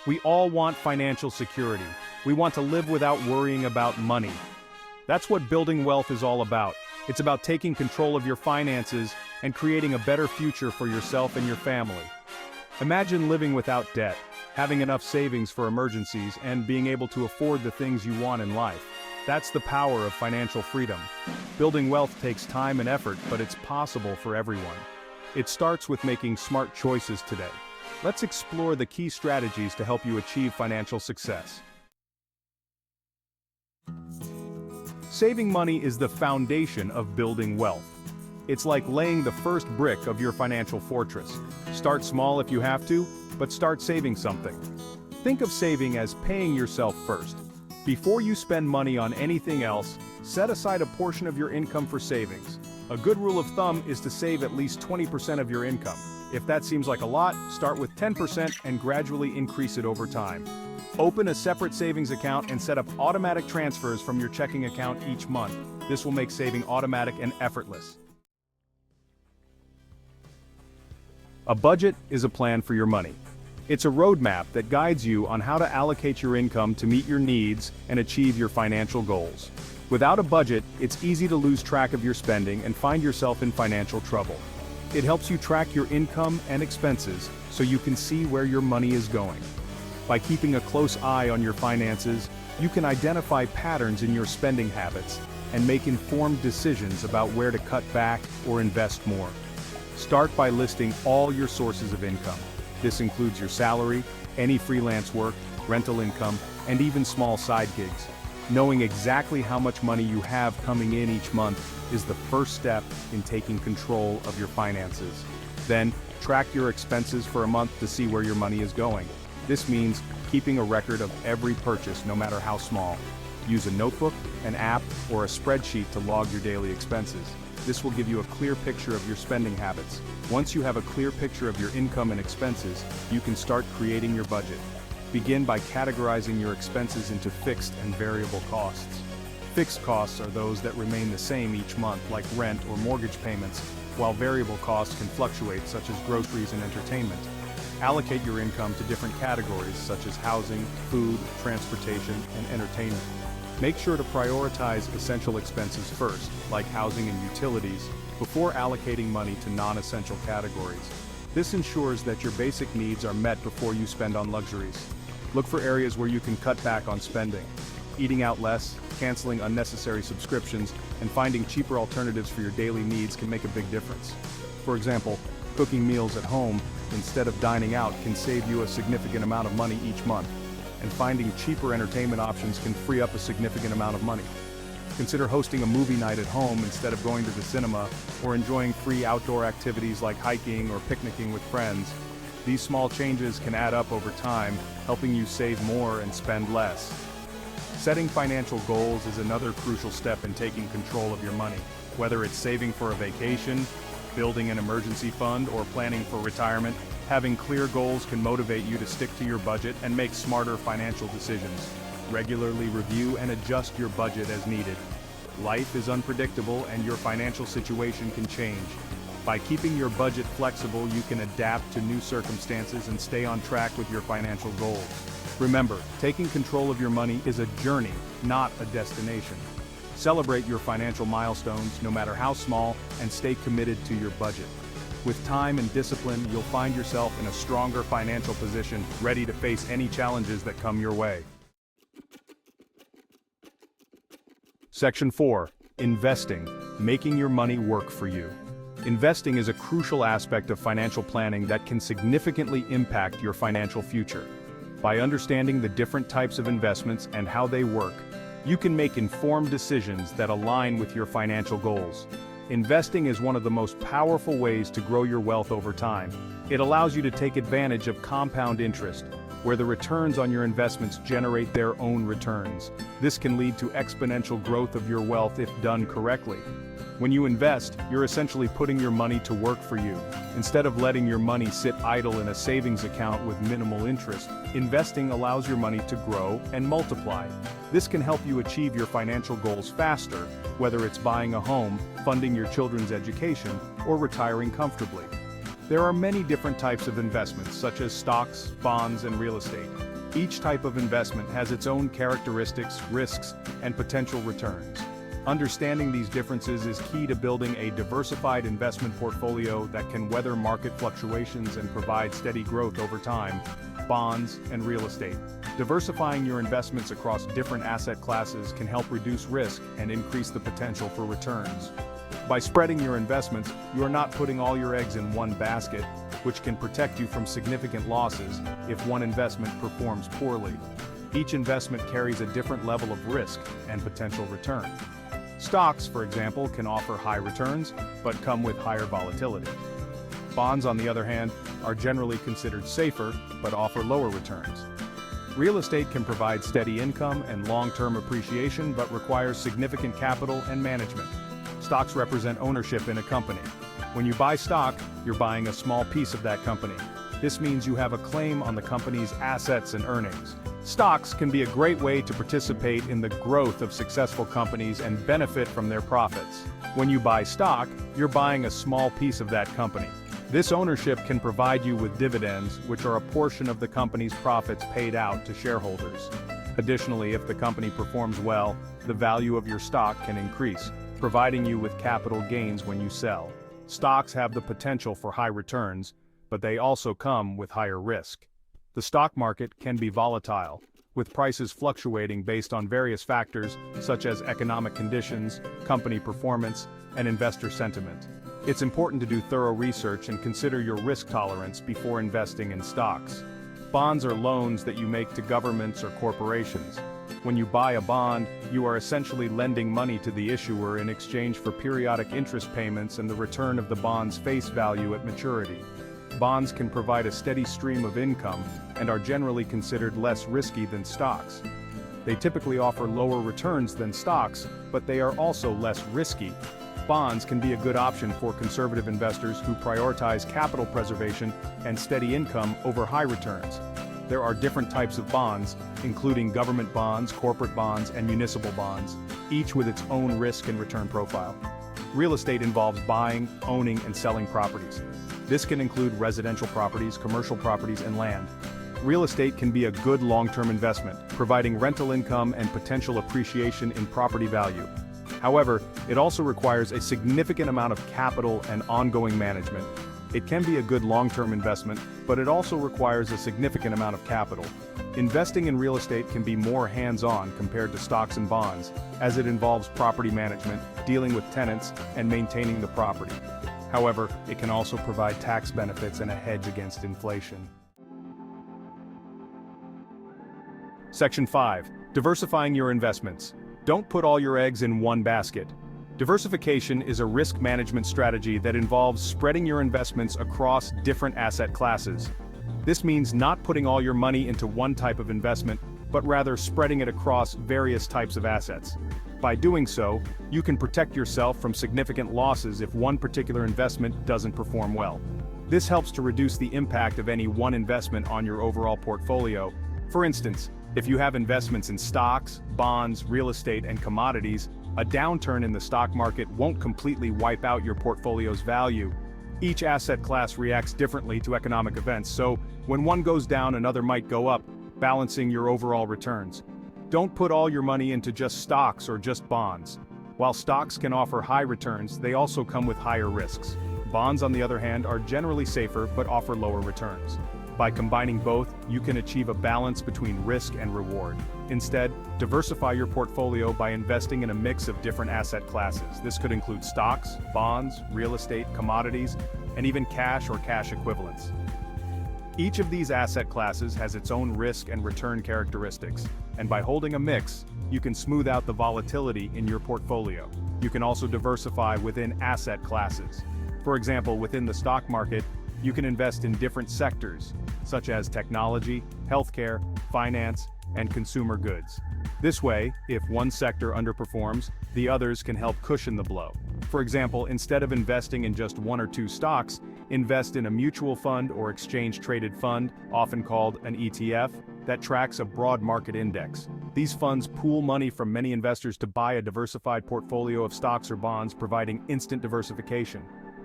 We all want financial security. We want to live without worrying about money. That's what building wealth is all about. It's about taking control of your finances and creating a better future for yourself and your family. Imagine living without debt, having enough savings for emergencies, and being able to afford the things you want in life. That's the power of financial freedom. Building wealth takes time and effort, but it's possible for everyone. It starts with making smart choices today. Let's explore the key strategies to help you achieve financial success. Saving money is the foundation of building wealth. It's like laying the first brick of your financial fortress. Start small if you have to, but start saving something. Think of saving as paying yourself first. Before you spend money on anything else, set aside a portion of your income for savings. A good rule of thumb is to save at least 20% of your income. If that seems like a lot, start with 10% and gradually increase it over time. Open a separate savings account and set up automatic transfers from your checking account each month. This will make saving automatic and effortless. A budget is a plan for your money. It's a roadmap that guides you on how to allocate your income to meet your needs and achieve your financial goals. Without a budget, it's easy to lose track of your spending and find yourself in financial trouble. It helps you track your income and expenses so you can see where your money is going. By keeping a close eye on your finances, you can identify patterns in your spending habits and make informed decisions about where to cut back or invest more. Start by listing all your sources of income. This includes your salary, any freelance work, rental income, and even small side gigs. Knowing exactly how much money you have coming in each month is the first step in taking control of your finances. Then, track your expenses for a month to see where your money is going. This means keeping a record of every purchase, no matter how small. Use a notebook, an app, or a spreadsheet to log your daily expenses. This will give you a clear picture of your spending habits. Once you have a clear picture of your income and expenses, you can start creating your budget. Begin by categorizing your expenses into fixed and variable costs. Fixed costs are those that remain the same each month, like rent or mortgage payments, while variable costs can fluctuate, such as groceries and entertainment. Allocate your income to different categories, such as housing, food, transportation, and entertainment. Make sure to prioritize essential expenses first, like housing and utilities, before allocating money to non-essential categories. This ensures that your basic needs are met before you spend on luxuries. Look for areas where you can cut back on spending. Eating out less, canceling unnecessary subscriptions, and finding cheaper alternatives for your daily needs can make a big difference. For example, cooking meals at home instead of dining out can save you a significant amount of money each month. And finding cheaper entertainment options can free up a significant amount of money. Consider hosting a movie night at home instead of going to the cinema, or enjoying free outdoor activities like hiking or picnicking with friends. These small changes can add up over time, helping you save more and spend less. Setting financial goals is another crucial step in taking control of your money. Whether it's saving for a vacation, building an emergency fund, or planning for retirement, having clear goals can motivate you to stick to your budget and make smarter financial decisions. Regularly review and adjust your budget as needed. Life is unpredictable and your financial situation can change. By keeping your budget flexible, you can adapt to new circumstances and stay on track with your financial goals. Remember, taking control of your money is a journey, not a destination. Celebrate your financial milestones, no matter how small, and stay committed to your budget. With time and discipline, you'll find yourself in a stronger financial position, ready to face any challenges that come your way. Section 4. Investing, making your money work for you. Investing is a crucial aspect of financial planning that can significantly impact your financial future. By understanding the different types of investments and how they work, you can make informed decisions that align with your financial goals. Investing is one of the most powerful ways to grow your wealth over time. It allows you to take advantage of compound interest, where the returns on your investments generate their own returns. This can lead to exponential growth of your wealth if done correctly. When you invest, you're essentially putting your money to work for you. Instead of letting your money sit idle in a savings account with minimal interest, investing allows your money to grow and multiply. This can help you achieve your financial goals faster, whether it's buying a home, funding your children's education, or retiring comfortably. There are many different types of investments, such as stocks, bonds, and real estate. Each type of investment has its own characteristics, risks, and potential returns. Understanding these differences is key to building a diversified investment portfolio that can weather market fluctuations and provide steady growth over time. Bonds and real estate. Diversifying your investments across different asset classes can help reduce risk and increase the potential for returns. By spreading your investments, you are not putting all your eggs in one basket, which can protect you from significant losses if one investment performs poorly. Each investment carries a different level of risk and potential return. Stocks, for example, can offer high returns, but come with higher volatility. Bonds, on the other hand, are generally considered safer, but offer lower returns. Real estate can provide steady income and long-term appreciation, but requires significant capital and management. Stocks represent ownership in a company. When you buy stock, you're buying a small piece of that company. This means you have a claim on the company's assets and earnings. Stocks can be a great way to participate in the growth of successful companies and benefit from their profits. When you buy stock, you're buying a small piece of that company. This ownership can provide you with dividends, which are a portion of the company's profits paid out to shareholders. Additionally, if the company performs well, the value of your stock can increase, providing you with capital gains when you sell. Stocks have the potential for high returns, but they also come with higher risk. The stock market can be volatile, with prices fluctuating based on various factors such as economic conditions, company performance, and investor sentiment. It's important to do thorough research and consider your risk tolerance before investing in stocks. Bonds are loans that you make to governments or corporations. When you buy a bond, you are essentially lending money to the issuer in exchange for periodic interest payments and the return of the bond's face value at maturity. Bonds can provide a steady stream of income and are generally considered less risky than stocks. They typically offer lower returns than stocks, but they are also less risky. Bonds can be a good option for conservative investors who prioritize capital preservation and steady income over high returns. There are different types of bonds, including government bonds, corporate bonds, and municipal bonds, each with its own risk and return profile. Real estate involves buying, owning, and selling properties. This can include residential properties, commercial properties, and land. Real estate can be a good long-term investment, providing rental income and potential appreciation in property value. However, it also requires a significant amount of capital and ongoing management. It can be a good long-term investment, but it also requires a significant amount of capital. Investing in real estate can be more hands-on compared to stocks and bonds, as it involves property management, dealing with tenants, and maintaining the property. However, it can also provide tax benefits and a hedge against inflation. Section 5. Diversifying your investments. Don't put all your eggs in one basket. Diversification is a risk management strategy that involves spreading your investments across different asset classes. This means not putting all your money into one type of investment, but rather spreading it across various types of assets. By doing so, you can protect yourself from significant losses if one particular investment doesn't perform well. This helps to reduce the impact of any one investment on your overall portfolio. For instance, if you have investments in stocks, bonds, real estate, and commodities, a downturn in the stock market won't completely wipe out your portfolio's value. Each asset class reacts differently to economic events, so when one goes down, another might go up, balancing your overall returns. Don't put all your money into just stocks or just bonds. While stocks can offer high returns, they also come with higher risks. Bonds, on the other hand, are generally safer but offer lower returns. By combining both, you can achieve a balance between risk and reward. Instead, diversify your portfolio by investing in a mix of different asset classes. This could include stocks, bonds, real estate, commodities, and even cash or cash equivalents. Each of these asset classes has its own risk and return characteristics, and by holding a mix, you can smooth out the volatility in your portfolio. You can also diversify within asset classes. For example, within the stock market, you can invest in different sectors, such as technology, healthcare, finance, and consumer goods. This way, if one sector underperforms, the others can help cushion the blow. For example, instead of investing in just one or two stocks, invest in a mutual fund or exchange-traded fund, often called an ETF, that tracks a broad market index. These funds pool money from many investors to buy a diversified portfolio of stocks or bonds, providing instant diversification.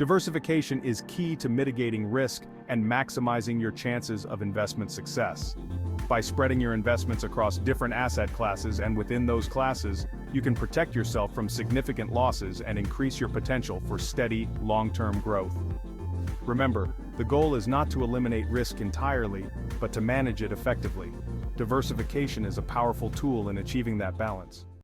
Diversification is key to mitigating risk and maximizing your chances of investment success. By spreading your investments across different asset classes and within those classes, you can protect yourself from significant losses and increase your potential for steady, long-term growth. Remember, the goal is not to eliminate risk entirely, but to manage it effectively. Diversification is a powerful tool in achieving that balance.